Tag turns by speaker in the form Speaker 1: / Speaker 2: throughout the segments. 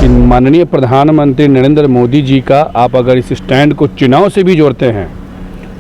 Speaker 1: कि माननीय प्रधानमंत्री नरेंद्र मोदी जी का आप अगर इस स्टैंड को चुनाव से भी जोड़ते हैं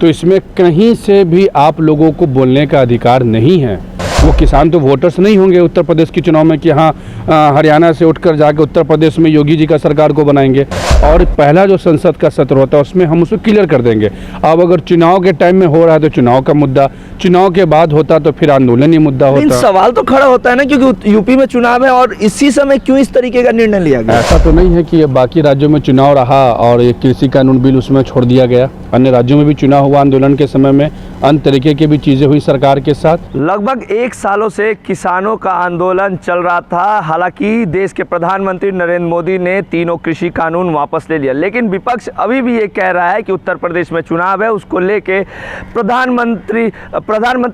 Speaker 1: तो इसमें कहीं से भी आप लोगों को बोलने का अधिकार नहीं है। वो किसान तो वोटर्स नहीं होंगे उत्तर प्रदेश के चुनाव में कि हाँ हरियाणा से उठकर जाके उत्तर प्रदेश में योगी जी का सरकार को बनाएंगे। और पहला जो संसद का सत्र होता है उसमें हम उसको क्लियर कर देंगे। अब अगर चुनाव के टाइम में हो रहा है तो चुनाव का मुद्दा, चुनाव के बाद होता तो फिर आंदोलन ही मुद्दा होता।
Speaker 2: सवाल तो खड़ा होता है ना, क्योंकि यूपी में चुनाव है और इसी समय क्यों इस तरीके का निर्णय लिया गया?
Speaker 1: ऐसा तो नहीं है कि ये बाकी राज्यों में चुनाव रहा और ये कृषि कानून बिल उसमें छोड़ दिया गया। अन्य राज्यों में भी चुनाव हुआ आंदोलन के समय में, अन्य तरीके की भी चीज़ें हुई सरकार के साथ।
Speaker 2: लगभग 1 सालों से किसानों का आंदोलन चल रहा था। हालांकि देश के प्रधानमंत्री नरेंद्र मोदी ने तीनों कृषि कानून वापस ले लिया, लेकिन विपक्ष अभी भी ये कह रहा है कि उत्तर प्रदेश में चुनाव है, उसको लेके प्रधानमंत्री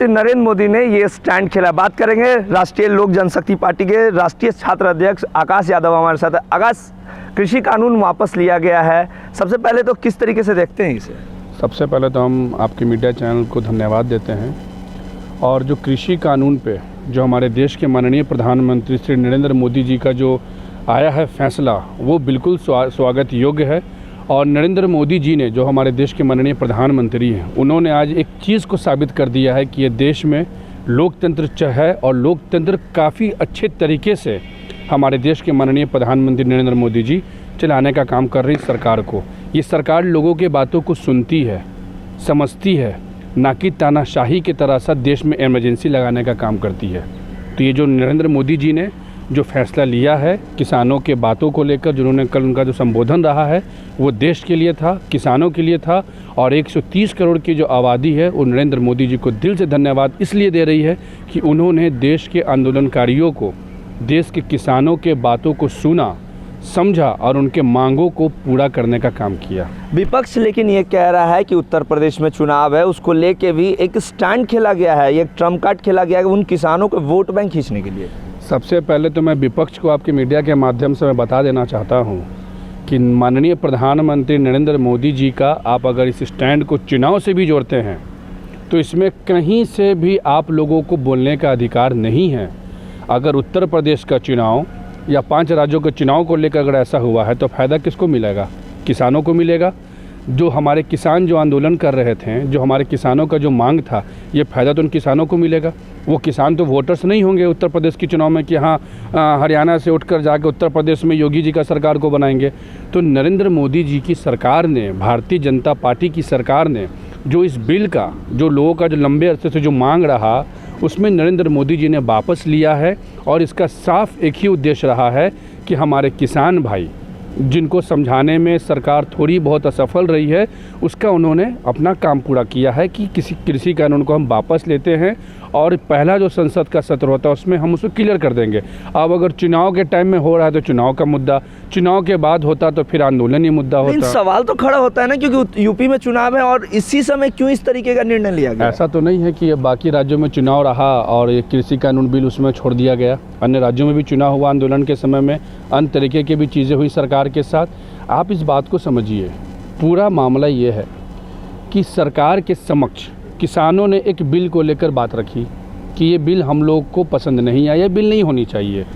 Speaker 2: नरेंद्र मोदी ने ये स्टैंड खेला। बात करेंगे राष्ट्रीय लोक जनशक्ति पार्टी के राष्ट्रीय छात्र अध्यक्ष आकाश यादव हमारे साथ है। आकाश, कृषि कानून वापस लिया गया है, सबसे पहले तो किस तरीके से देखते हैं इसे?
Speaker 1: सबसे पहले तो हम आपके मीडिया चैनल को धन्यवाद देते हैं। और जो कृषि कानून पे जो हमारे देश के माननीय प्रधानमंत्री श्री नरेंद्र मोदी जी का जो आया है फैसला, वो बिल्कुल स्वागत योग्य है। और नरेंद्र मोदी जी ने, जो हमारे देश के माननीय प्रधानमंत्री हैं, उन्होंने आज एक चीज़ को साबित कर दिया है कि ये देश में लोकतंत्र है और लोकतंत्र काफ़ी अच्छे तरीके से हमारे देश के माननीय प्रधानमंत्री नरेंद्र मोदी जी चलाने का काम कर रही सरकार को। ये सरकार लोगों के बातों को सुनती है, समझती है, ना कि तानाशाही की तरह सा देश में इमरजेंसी लगाने का काम करती है। तो ये जो नरेंद्र मोदी जी ने जो फैसला लिया है किसानों के बातों को लेकर, जिन्होंने कल उनका जो संबोधन रहा है वो देश के लिए था, किसानों के लिए था। और 130 करोड़ की जो आबादी है वो नरेंद्र मोदी जी को दिल से धन्यवाद इसलिए दे रही है कि उन्होंने देश के आंदोलनकारियों को, देश के किसानों के बातों को सुना, समझा और उनके मांगों को पूरा करने का काम किया।
Speaker 2: विपक्ष लेकिन ये कह रहा है कि उत्तर प्रदेश में चुनाव है, उसको लेके भी एक स्टैंड खेला गया है, एक ट्रम्प कार्ड खेला गया है उन किसानों को वोट बैंक खींचने के लिए।
Speaker 1: सबसे पहले तो मैं विपक्ष को आपके मीडिया के माध्यम से मैं बता देना चाहता हूँ कि माननीय प्रधानमंत्री नरेंद्र मोदी जी का आप अगर इस स्टैंड को चुनाव से भी जोड़ते हैं तो इसमें कहीं से भी आप लोगों को बोलने का अधिकार नहीं है। अगर उत्तर प्रदेश का चुनाव या 5 राज्यों के चुनाव को लेकर अगर ऐसा हुआ है तो फ़ायदा किसको मिलेगा? किसानों को मिलेगा। जो हमारे किसान जो आंदोलन कर रहे थे, जो हमारे किसानों का जो मांग था, ये फ़ायदा तो उन किसानों को मिलेगा। वो किसान तो वोटर्स नहीं होंगे उत्तर प्रदेश के चुनाव में कि हाँ हरियाणा से उठकर जाके उत्तर प्रदेश में योगी जी का सरकार को बनाएंगे। तो नरेंद्र मोदी जी की सरकार ने, भारतीय जनता पार्टी की सरकार ने जो इस बिल का, जो लोगों का जो लंबे अरसे से जो मांग रहा, उसमें नरेंद्र मोदी जी ने वापस लिया है। और इसका साफ एक ही उद्देश्य रहा है कि हमारे किसान भाई, जिनको समझाने में सरकार थोड़ी बहुत असफल रही है, उसका उन्होंने अपना काम पूरा किया है कि किसी कृषि कानून को हम वापस लेते हैं और पहला जो संसद का सत्र होता है उसमें हम उसको क्लियर कर देंगे। अब अगर चुनाव के टाइम में हो रहा है तो चुनाव का मुद्दा, चुनाव के बाद होता तो फिर आंदोलन ही मुद्दा होता।
Speaker 2: सवाल तो खड़ा होता है ना, क्योंकि यूपी में चुनाव है और इसी समय क्यों इस तरीके का निर्णय लिया गया?
Speaker 1: ऐसा तो नहीं है कि ये बाकी राज्यों में चुनाव रहा और ये कृषि कानून बिल उसमें छोड़ दिया गया। अन्य राज्यों में भी चुनाव हुआ आंदोलन के समय में, अन्य तरीके की भी चीज़ें हुई सरकार के साथ। आप इस बात को समझिए, पूरा मामला ये है कि सरकार के समक्ष किसानों ने एक बिल को लेकर बात रखी कि ये बिल हम लोग को पसंद नहीं आया, ये बिल नहीं होनी चाहिए।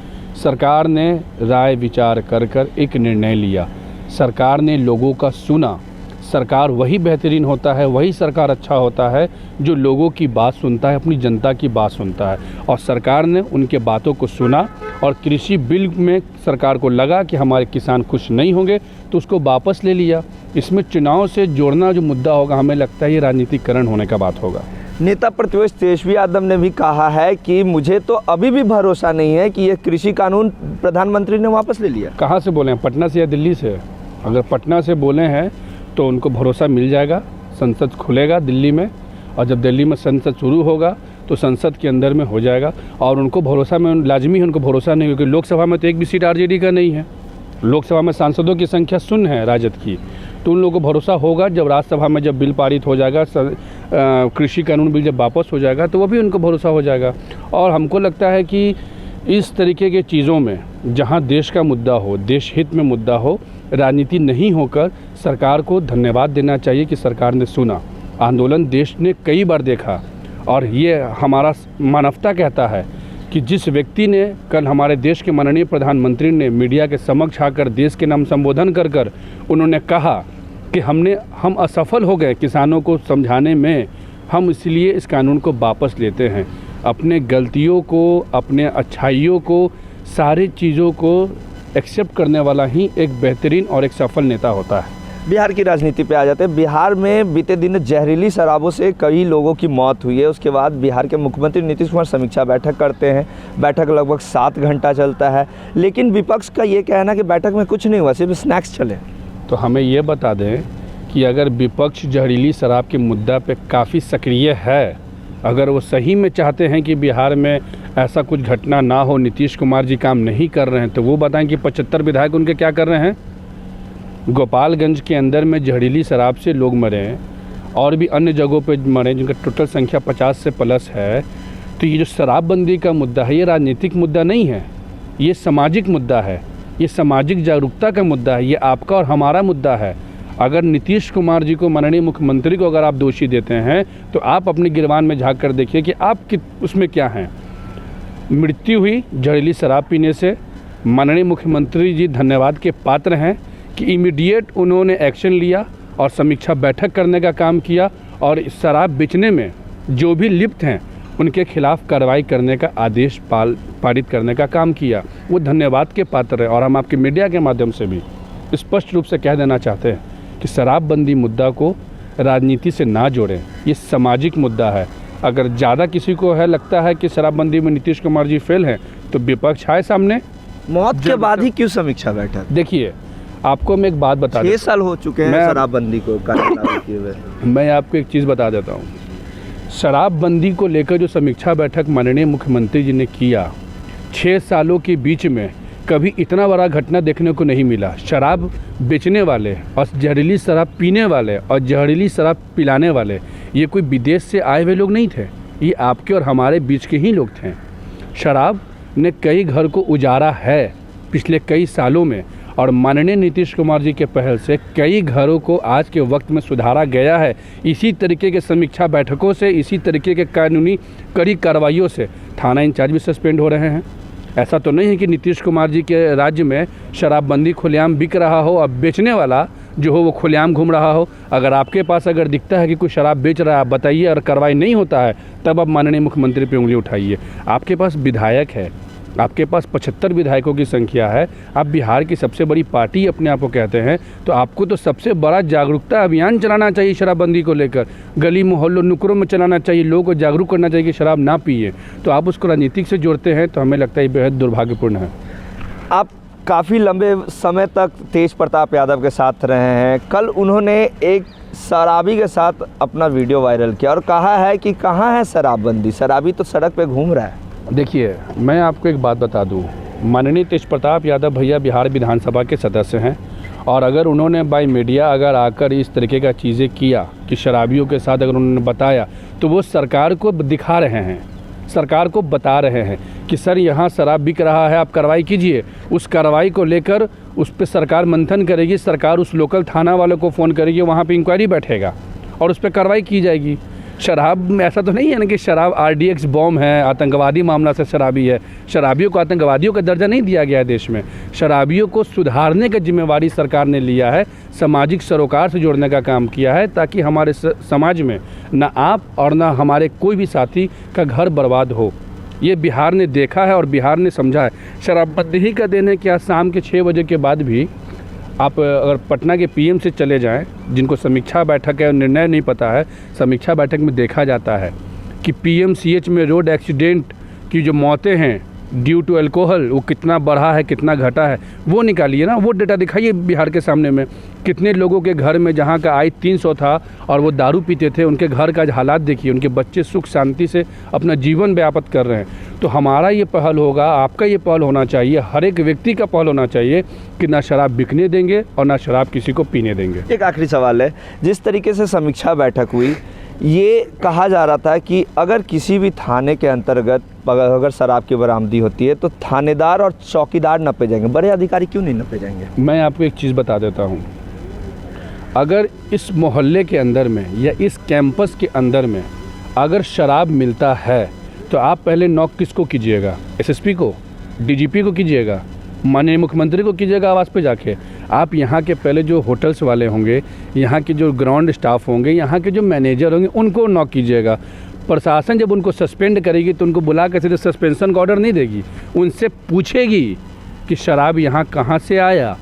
Speaker 1: सरकार ने राय विचार कर एक निर्णय लिया, सरकार ने लोगों का सुना। सरकार वही बेहतरीन होता है, वही सरकार अच्छा होता है जो लोगों की बात सुनता है, अपनी जनता की बात सुनता है। और सरकार ने उनके बातों को सुना और कृषि बिल में सरकार को लगा कि हमारे किसान खुश नहीं होंगे तो उसको वापस ले लिया। इसमें चुनाव से जोड़ना जो मुद्दा होगा, हमें लगता है ये राजनीतिकरण होने का बात होगा।
Speaker 2: नेता प्रतिपक्ष तेजस्वी यादव ने भी कहा है कि मुझे तो अभी भी भरोसा नहीं है कि ये कृषि कानून प्रधानमंत्री ने वापस ले लिया।
Speaker 1: कहाँ से बोले हैं, पटना से या दिल्ली से? अगर पटना से बोले हैं तो उनको भरोसा मिल जाएगा। संसद खुलेगा दिल्ली में और जब दिल्ली में संसद शुरू होगा तो संसद के अंदर में हो जाएगा। और उनको भरोसा में लाजमी है, उनको भरोसा नहीं, क्योंकि लोकसभा में तो एक भी सीट आरजेडी का नहीं है। लोकसभा में सांसदों की संख्या शून्य है राजद की। तो उन लोगों को भरोसा होगा जब राज्यसभा में जब बिल पारित हो जाएगा, कृषि कानून बिल जब वापस हो जाएगा तो वो भी उनको भरोसा हो जाएगा। और हमको लगता है कि इस तरीके के चीज़ों में जहाँ देश का मुद्दा हो, देश हित में मुद्दा हो, राजनीति नहीं होकर सरकार को धन्यवाद देना चाहिए कि सरकार ने सुना। आंदोलन देश ने कई बार देखा और ये हमारा मानवता कहता है कि जिस व्यक्ति ने कल हमारे देश के माननीय प्रधानमंत्री ने मीडिया के समक्ष आकर देश के नाम संबोधन कर कर उन्होंने कहा कि हम असफल हो गए किसानों को समझाने में, हम इसलिए इस कानून को वापस लेते हैं। अपने गलतियों को, अपने अच्छाइयों को, सारी चीज़ों को एक्सेप्ट करने वाला ही एक बेहतरीन और एक सफल नेता होता है।
Speaker 2: बिहार की राजनीति पे आ जाते हैं। बिहार में बीते दिन जहरीली शराबों से कई लोगों की मौत हुई है। उसके बाद बिहार के मुख्यमंत्री नीतीश कुमार समीक्षा बैठक करते हैं। बैठक लगभग 7 घंटा चलता है, लेकिन विपक्ष का ये कहना कि बैठक में कुछ नहीं हुआ, सिर्फ स्नैक्स चले।
Speaker 1: तो हमें ये बता दें कि अगर विपक्ष जहरीली शराब के मुद्दा पे काफ़ी सक्रिय है, अगर वो सही में चाहते हैं कि बिहार में ऐसा कुछ घटना ना हो, नीतीश कुमार जी काम नहीं कर रहे हैं, तो वो बताएं कि 75 विधायक उनके क्या कर रहे हैं। गोपालगंज के अंदर में जहरीली शराब से लोग मरे हैं और भी अन्य जगहों पे मरे जिनका टोटल संख्या 50 से प्लस है। तो ये जो शराबबंदी का मुद्दा है, ये राजनीतिक मुद्दा नहीं है, ये सामाजिक मुद्दा है, ये सामाजिक जागरूकता का मुद्दा है, ये आपका और हमारा मुद्दा है। अगर नीतीश कुमार जी को, माननीय मुख्यमंत्री को अगर आप दोषी देते हैं तो आप अपने गिरबान में झांक कर देखिए कि आप उसमें क्या हैं। मृत्यु हुई जहरीली शराब पीने से। माननीय मुख्यमंत्री जी धन्यवाद के पात्र हैं कि इमीडिएट उन्होंने एक्शन लिया और समीक्षा बैठक करने का काम किया और शराब बेचने में जो भी लिप्त हैं उनके खिलाफ कार्रवाई करने का आदेश पारित करने का काम किया। वो धन्यवाद के पात्र है। और हम आपके मीडिया के माध्यम से भी स्पष्ट रूप से कह देना चाहते हैं कि शराबबंदी मुद्दा को राजनीति से ना जोड़ें, ये सामाजिक मुद्दा है। अगर ज़्यादा किसी को लगता है कि शराबबंदी में नीतीश कुमार जी फेल हैं तो विपक्ष आए सामने।
Speaker 2: मौत के बाद ही क्यों समीक्षा बैठक?
Speaker 1: देखिए, आपको मैं एक बात बता
Speaker 2: 6 साल हो चुके हैं शराबबंदी को किए हुए।
Speaker 1: मैं आपको एक चीज़ बता देता हूँ। शराबबंदी को लेकर जो समीक्षा बैठक माननीय मुख्यमंत्री जी ने किया, 6 सालों के बीच में कभी इतना बड़ा घटना देखने को नहीं मिला। शराब बेचने वाले और जहरीली शराब पीने वाले और जहरीली शराब पिलाने वाले ये कोई विदेश से आए हुए लोग नहीं थे, ये आपके और हमारे बीच के ही लोग थे। शराब ने कई घर को उजाड़ा है पिछले कई सालों में और माननीय नीतीश कुमार जी के पहल से कई घरों को आज के वक्त में सुधारा गया है। इसी तरीके के समीक्षा बैठकों से, इसी तरीके के कानूनी कड़ी कार्रवाइयों से थाना इंचार्ज भी सस्पेंड हो रहे हैं। ऐसा तो नहीं है कि नीतीश कुमार जी के राज्य में शराबबंदी खुलेआम बिक रहा हो और बेचने वाला जो हो वो खुलेआम घूम रहा हो। अगर आपके पास अगर दिखता है कि कोई शराब बेच रहा है, आप बताइए, और कार्रवाई नहीं होता है तब आप माननीय मुख्यमंत्री पे उंगली उठाइए। आपके पास विधायक है, आपके पास 75 विधायकों की संख्या है, आप बिहार की सबसे बड़ी पार्टी अपने आप को कहते हैं, तो आपको तो सबसे बड़ा जागरूकता अभियान चलाना चाहिए शराबबंदी को लेकर। गली मोहल्लों नुक्करों में चलाना चाहिए, लोगों को जागरूक करना चाहिए कि शराब ना पिए। तो आप उसको राजनीतिक से जोड़ते हैं तो हमें लगता है ये बेहद दुर्भाग्यपूर्ण है।
Speaker 2: आप काफ़ी लंबे समय तक तेज प्रताप यादव के साथ रहे हैं। कल उन्होंने एक शराबी के साथ अपना वीडियो वायरल किया और कहा है कि कहाँ है शराबबंदी, शराबी तो सड़क पे घूम रहा है।
Speaker 1: देखिए, मैं आपको एक बात बता दूं, माननीय तेज प्रताप यादव भैया बिहार विधानसभा के सदस्य हैं और अगर उन्होंने बाय मीडिया अगर आकर इस तरीके का चीज़ें किया कि शराबियों के साथ अगर उन्होंने बताया तो वो सरकार को दिखा रहे हैं, सरकार को बता रहे हैं कि सर यहाँ शराब बिक रहा है, आप कार्रवाई कीजिए। उस कार्रवाई को लेकर उस पर सरकार मंथन करेगी, सरकार उस लोकल थाना वालों को फ़ोन करेगी, वहाँ पे इंक्वायरी बैठेगा और उस पर कार्रवाई की जाएगी। शराब में ऐसा तो नहीं है ना कि शराब RDX बॉम्ब है, आतंकवादी मामला से शराबी है। शराबियों को आतंकवादियों का दर्जा नहीं दिया गया है देश में। शराबियों को सुधारने की जिम्मेवारी सरकार ने लिया है, सामाजिक सरोकार से जोड़ने का काम किया है ताकि हमारे समाज में ना आप और ना हमारे कोई भी साथी का घर बर्बाद हो। ये बिहार ने देखा है और बिहार ने समझा है। शराबबंदी ही का दिन है कि आज शाम के 6 बजे के बाद भी आप अगर पटना के PM से चले जाएं, जिनको समीक्षा बैठक है और निर्णय नहीं पता है, समीक्षा बैठक में देखा जाता है कि PMCH में रोड एक्सीडेंट की जो मौतें हैं ड्यू टू अल्कोहल वो कितना बढ़ा है, कितना घटा है, वो निकालिए ना, वो डेटा दिखाइए बिहार के सामने में। कितने लोगों के घर में जहाँ का आय 300 था और वो दारू पीते थे, उनके घर का हालात देखिए, उनके बच्चे सुख शांति से अपना जीवन व्यापत कर रहे हैं। तो हमारा ये पहल होगा, आपका ये पहल होना चाहिए, हर एक व्यक्ति का पहल होना चाहिए कि ना शराब बिकने देंगे और ना शराब किसी को पीने देंगे।
Speaker 2: एक आखिरी सवाल है, जिस तरीके से समीक्षा बैठक हुई, ये कहा जा रहा था कि अगर किसी भी थाने के अंतर्गत अगर शराब की बरामदी होती है तो थानेदार और चौकीदार नपे जाएंगे, बड़े अधिकारी क्यों नहीं नपे जाएंगे?
Speaker 1: मैं आपको एक चीज़ बता देता हूँ, अगर इस मोहल्ले के अंदर में या इस कैंपस के अंदर में अगर शराब मिलता है तो आप पहले नॉक किसको कीजिएगा? एसएसपी को, डीजीपी को कीजिएगा, माननीय मुख्यमंत्री को कीजिएगा आवाज़ पे जाके। आप यहाँ के पहले जो होटल्स वाले होंगे, यहाँ के जो ग्राउंड स्टाफ होंगे, यहाँ के जो मैनेजर होंगे, उनको नॉक कीजिएगा। प्रशासन जब उनको सस्पेंड करेगी तो उनको बुला कर सीधे सस्पेंशन का ऑर्डर नहीं देगी, उनसे पूछेगी कि शराब यहाँ कहाँ से आया।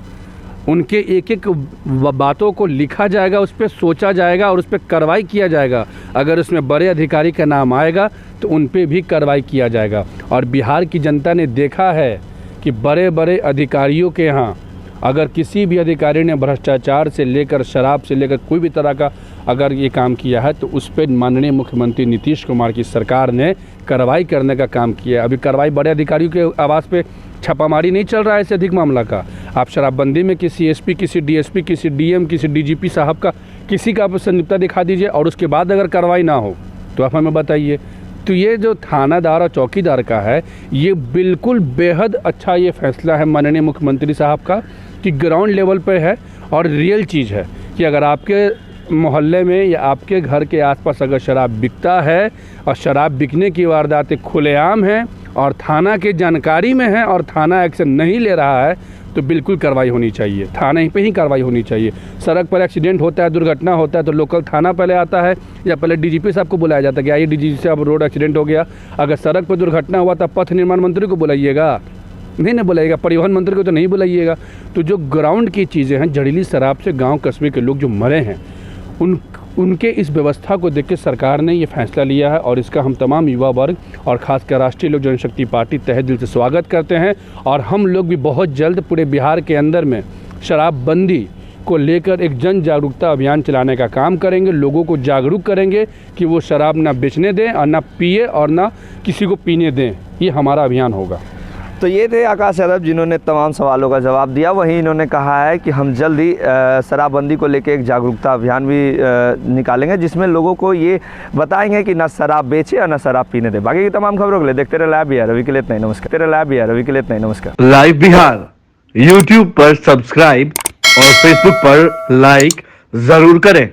Speaker 1: उनके एक एक बातों को लिखा जाएगा, उस पर सोचा जाएगा और उस पर कार्रवाई किया जाएगा। अगर उसमें बड़े अधिकारी का नाम आएगा तो उन पर भी कार्रवाई किया जाएगा। और बिहार की जनता ने देखा है कि बड़े बड़े अधिकारियों के यहाँ अगर किसी भी अधिकारी ने भ्रष्टाचार से लेकर, शराब से लेकर कोई भी तरह का अगर ये काम किया है तो उस पर माननीय मुख्यमंत्री नीतीश कुमार की सरकार ने कार्रवाई करने का काम किया है। अभी कार्रवाई बड़े अधिकारियों के आवाज़ पे छापामारी नहीं चल रहा है इससे अधिक मामला का। आप शराबबंदी में किसी एसपी, किसी डीएसपी, किसी डीएम, किसी डीजीपी साहब का किसी का आप संलिप्तता दिखा दीजिए और उसके बाद अगर कार्रवाई ना हो तो आप हमें बताइए। तो ये जो थानादार और चौकीदार का है, ये बिल्कुल बेहद अच्छा ये फैसला है माननीय मुख्यमंत्री साहब का कि ग्राउंड लेवल पे है और रियल चीज़ है कि अगर आपके मोहल्ले में या आपके घर के आसपास अगर शराब बिकता है और शराब बिकने की वारदातें खुलेआम हैं और थाना के जानकारी में है और थाना एक्शन नहीं ले रहा है तो बिल्कुल कार्रवाई होनी चाहिए, थाने पे ही कार्रवाई होनी चाहिए। सड़क पर एक्सीडेंट होता है, दुर्घटना होता है तो लोकल थाना पहले आता है या पहले डीजीपी साहब को बुलाया जाता है कि आइए डीजीपी साहब रोड एक्सीडेंट हो गया। अगर सड़क पर दुर्घटना हुआ तो पथ निर्माण मंत्री को बुलाइएगा, नहीं बुलाइएगा, परिवहन मंत्री को तो नहीं बुलाइएगा। तो जो ग्राउंड की चीज़ें हैं, जहरीली शराब से गांव कस्बे के लोग जो मरे हैं, उनके इस व्यवस्था को देख के सरकार ने ये फैसला लिया है और इसका हम तमाम युवा वर्ग और ख़ासकर राष्ट्रीय लोक जनशक्ति पार्टी तहे दिल से स्वागत करते हैं। और हम लोग भी बहुत जल्द पूरे बिहार के अंदर में शराबबंदी को लेकर एक जन जागरूकता अभियान चलाने का काम करेंगे। लोगों को जागरूक करेंगे कि वो शराब ना बेचने दें और ना पिए और ना किसी को पीने दें। ये हमारा अभियान होगा।
Speaker 2: तो ये थे आकाश यादव जिन्होंने तमाम सवालों का जवाब दिया। वहीं इन्होंने कहा है कि हम जल्द ही शराबबंदी को लेकर एक जागरूकता अभियान भी निकालेंगे जिसमें लोगों को ये बताएंगे कि ना शराब बेचे और ना शराब पीने दे। बाकी की तमाम खबरों के लिए देखते रहे लाइव बिहार। अभी के लिए इतना ही, नमस्कार।
Speaker 3: लाइव बिहार यूट्यूब पर सब्सक्राइब और फेसबुक पर लाइक जरूर करें।